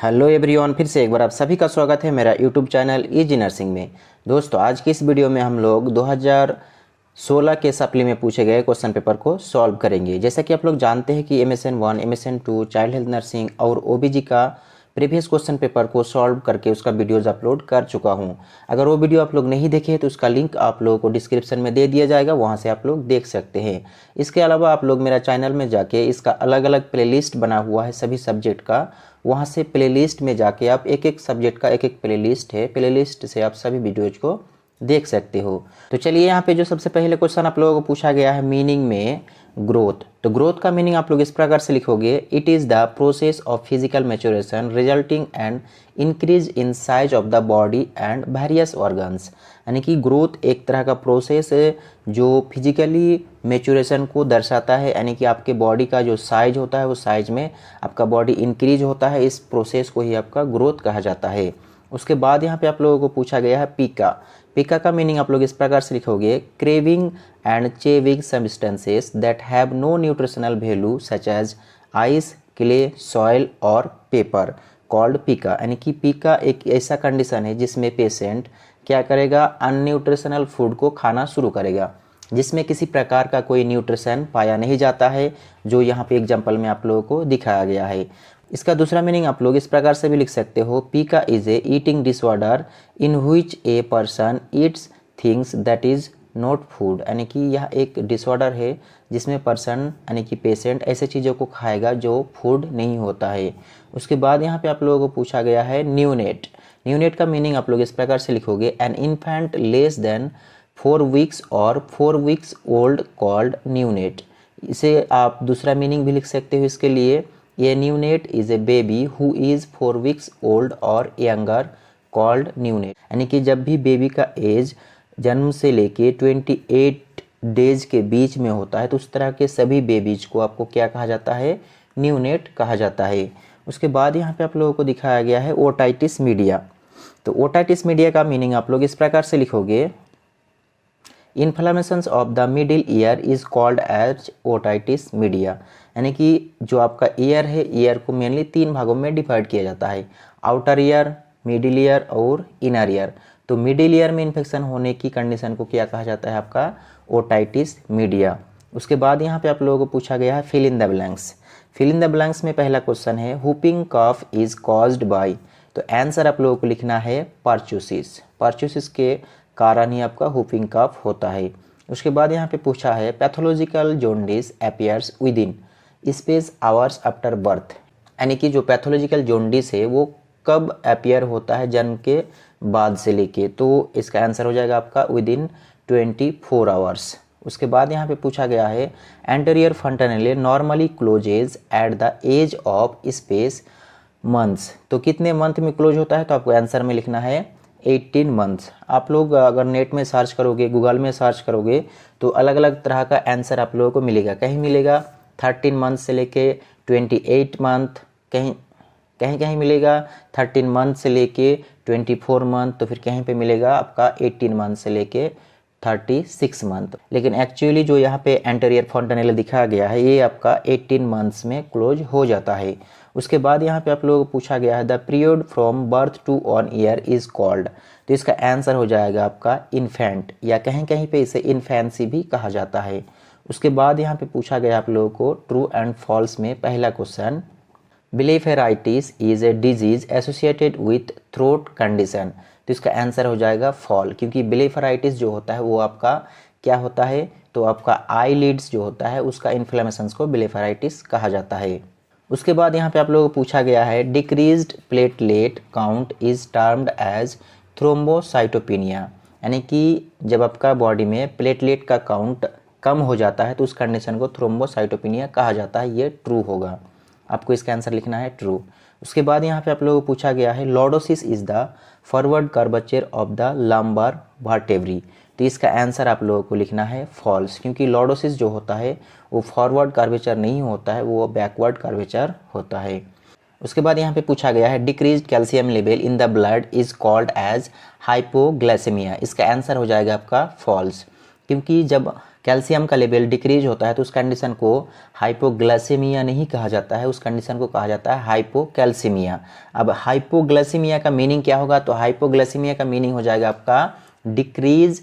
Hello everyone, फिर से एक बार आप सभी का स्वागत है मेरा यूट्यूब चैनल इजी नर्सिंग में। दोस्तों, आज की इस वीडियो में हम लोग 2016 के सप्ली में पूछे गए क्वेश्चन पेपर को सॉल्व करेंगे। जैसा कि आप लोग जानते हैं कि MSN 1, MSN 2, child health nursing और OBG का प्रीवियस क्वेश्चन पेपर को सॉल्व करके उसका वीडियोज़ अपलोड कर चुका हूं। अगर वो वीडियो आप लोग नहीं देखे तो उसका लिंक आप लोगों को डिस्क्रिप्शन में दे दिया जाएगा, वहां से आप लोग देख सकते हैं। इसके अलावा आप लोग मेरा चैनल में जाके इसका अलग अलग प्लेलिस्ट बना हुआ है सभी सब्जेक्ट का, वहाँ से प्लेलिस्ट में जाके आप एक एक सब्जेक्ट का एक एक प्लेलिस्ट है, प्लेलिस्ट से आप सभी वीडियोज को देख सकते हो। तो चलिए, यहाँ पे जो सबसे पहले क्वेश्चन आप लोगों को पूछा गया है मीनिंग में ग्रोथ। तो ग्रोथ का मीनिंग आप लोग इस प्रकार से लिखोगे, it is the process of physical maturation resulting and increase in size of the body and various organs. यानी कि ग्रोथ एक तरह का प्रोसेस है जो फिजिकली मैच्योरेशन को दर्शाता है, यानी कि आपके बॉडी का जो साइज होता है वो साइज में आपका बॉडी इंक्रीज होता है, इस प्रोसेस को ही आपका ग्रोथ कहा जाता है। उसके बाद यहाँ पे आप लोगों को पूछा गया है पीका। पीका का मीनिंग आप लोग इस प्रकार से लिखोगे, craving and chewing substances that have no nutritional value such as ice, clay, soil और पेपर कॉल्ड पीका। यानी कि पीका एक ऐसा कंडीशन है जिसमें पेशेंट क्या करेगा, अनन्यूट्रिशनल फूड को खाना शुरू करेगा जिसमें किसी प्रकार का कोई न्यूट्रिशन पाया नहीं जाता है, जो यहाँ पे एग्जाम्पल में आप लोगों को दिखाया गया है। इसका दूसरा मीनिंग आप लोग इस प्रकार से भी लिख सकते हो, पीका is a eating disorder in which a person Yeats things that is not food. यानी कि यह एक डिसऑर्डर है जिसमें पर्सन यानी कि पेशेंट ऐसे चीज़ों को खाएगा जो फूड नहीं होता है। उसके बाद यहाँ पे आप लोगों को पूछा गया है न्यूनेट। न्यूनेट का मीनिंग आप लोग इस प्रकार से लिखोगे, an infant less than 4 weeks और 4 वीक्स ओल्ड कॉल्ड न्यूनेट। इसे आप दूसरा मीनिंग भी लिख सकते हो इसके लिए, ये neonate is a baby who is 4 weeks old और यंगर कॉल्ड न्यूनेट। यानी कि जब भी बेबी का एज जन्म से लेके 28 डेज के बीच में होता है तो उस तरह के सभी बेबीज को आपको क्या कहा जाता है, न्यूनेट कहा जाता है। उसके बाद यहाँ पे आप लोगों को दिखाया गया है ओटाइटिस मीडिया। तो ओटाइटिस मीडिया का मीनिंग आप लोग इस प्रकार से लिखोगे, inflammations of the middle ear is called as otitis media. यानी कि जो आपका ईयर है, ईयर को मेनली 3 भागों में डिवाइड किया जाता है, आउटर ईयर, मिडिल ईयर और इनर ईयर। तो मिडिल ईयर में इन्फेक्शन होने की कंडीशन को क्या कहा जाता है, आपका ओटाइटिस मीडिया। उसके बाद यहाँ पे आप लोगों को पूछा गया है fill in the blanks. Fill in the blanks में पहला क्वेश्चन है whooping cough is caused by. तो आंसर आप लोगों को लिखना है परचूसिस। परचूसिस के कारण ही आपका हुपिंग कफ होता है। उसके बाद यहाँ पे पूछा है pathological jaundice appears with in space hours after birth. यानी कि जो पैथोलॉजिकल जॉन्डिस है वो कब अपीयर होता है, जन्म के बाद से लेके, तो इसका आंसर हो जाएगा आपका विद इन 24 आवर्स। उसके बाद यहाँ पे पूछा गया है anterior fontanelle normally closes at the age of space months. तो कितने मंथ में क्लोज होता है, तो आपको आंसर में लिखना है 18 मंथ्स। आप लोग अगर नेट में सर्च करोगे, गूगल में सर्च करोगे तो अलग अलग तरह का आंसर आप लोगों को मिलेगा। कहीं मिलेगा 13 मंथ से लेके 28 मंथ, कहीं कहीं मिलेगा 13 मंथ से लेके 24 मंथ, तो फिर कहीं पे मिलेगा आपका 18 मंथ से लेके 36 मंथ। लेकिन एक्चुअली जो यहाँ पे एंटीरियर फंटानेले दिखाया गया है ये आपका 18 मंथ्स में क्लोज हो जाता है। उसके बाद यहाँ पे आप लोगों को पूछा गया है the period from birth to 1 year is called. तो इसका आंसर हो जाएगा आपका इन्फेंट, या कहीं कहीं पे इसे इन्फेंसी भी कहा जाता है। उसके बाद यहाँ पे पूछा गया आप लोगों को ट्रू एंड फॉल्स में पहला question, blepharitis is a disease associated with throat condition. तो इसका आंसर हो जाएगा फॉल, क्योंकि ब्लेफेराइटिस जो होता है वो आपका क्या होता है, तो आपका आई लिड्स जो होता है उसका इन्फ्लेमेशन को ब्लेफेराइटिस कहा जाता है। उसके बाद यहाँ पे आप लोगों को पूछा गया है decreased platelet count is termed as thrombocytopenia. यानी कि जब आपका बॉडी में प्लेटलेट का काउंट कम हो जाता है तो उस कंडीशन को थ्रोम्बोसाइटोपिनिया कहा जाता है। ये ट्रू होगा, आपको इसका आंसर लिखना है ट्रू। उसके बाद यहाँ पे आप लोगों को पूछा गया है lordosis is the forward curvature of the lumbar vertebrae. तो इसका आंसर आप लोगों को लिखना है फॉल्स, क्योंकि लॉर्डोसिस जो होता है वो फॉरवर्ड कर्वेचर नहीं होता है, वो बैकवर्ड कर्वेचर होता है। उसके बाद यहाँ पे पूछा गया है decreased calcium level in the blood is called as hypoglycaemia. इसका आंसर हो जाएगा आपका फॉल्स, क्योंकि जब कैल्शियम का लेवल डिक्रीज होता है तो उस कंडीशन को हाइपोग्लाइसेमिया नहीं कहा जाता है, उस कंडीशन को कहा जाता है हाइपोकैल्सीमिया। अब हाइपोग्लाइसेमिया का मीनिंग क्या होगा, तो हाइपोग्लाइसेमिया का मीनिंग हो जाएगा आपका decrease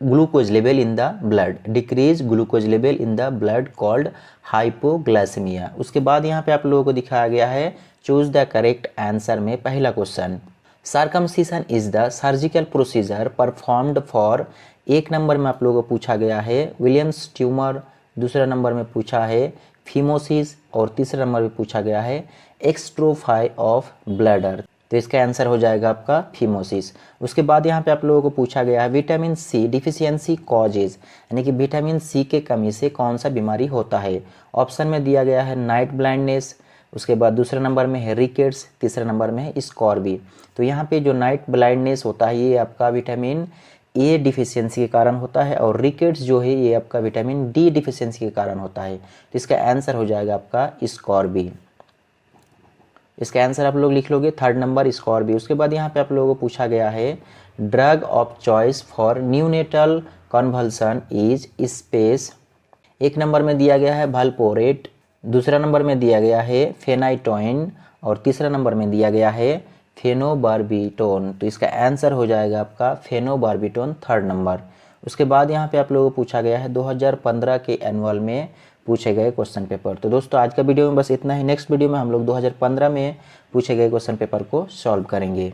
glucose level in the blood, decrease glucose level in the blood called hypoglycaemia. उसके बाद यहाँ पे आप लोगों को दिखाया गया है चूज द करेक्ट आंसर में पहला question, circumcision is the surgical procedure performed for, एक नंबर में आप लोगों को पूछा गया है विलियम्स ट्यूमर, दूसरा नंबर में पूछा है फीमोसिस और तीसरा नंबर में पूछा गया है एक्स्ट्रोफाई ऑफ ब्लैडर। तो इसका आंसर हो जाएगा आपका फीमोसिस। उसके बाद यहाँ पे आप लोगों को पूछा गया है विटामिन सी डिफिशियंसी कॉजेज, यानी कि विटामिन सी के कमी से कौन सा बीमारी होता है। ऑप्शन में दिया गया है नाइट ब्लाइंडनेस, उसके बाद दूसरे नंबर में है रिकेट्स, तीसरे नंबर में है स्कॉर्बी। तो यहाँ पे जो नाइट ब्लाइंडनेस होता है ये आपका विटामिन ए डिफिशियंसी के कारण होता है और रिकेट्स जो है ये आपका विटामिन डी डिफिशियंसी के कारण होता है। तो इसका आंसर हो जाएगा आपका स्कॉर्बी। इसका आंसर आप लोग लिख लोगे थर्ड नंबर स्कॉर्बी। उसके बाद यहाँ पे आप लोगों को पूछा गया है drug of choice for neonatal convulsion is space, एक नंबर में दिया गया है वाल्पोरेट, दूसरा नंबर में दिया गया है फेनाइटोइन और तीसरा नंबर में दिया गया है फेनोबार्बिटोन। तो इसका आंसर हो जाएगा आपका फेनोबार्बिटोन थर्ड नंबर। उसके बाद यहाँ पे आप लोगों को पूछा गया है 2015 के एनुअल में पूछे गए क्वेश्चन पेपर। तो दोस्तों आज का वीडियो में बस इतना ही, नेक्स्ट वीडियो में हम लोग 2015 में पूछे गए क्वेश्चन पेपर को सॉल्व करेंगे।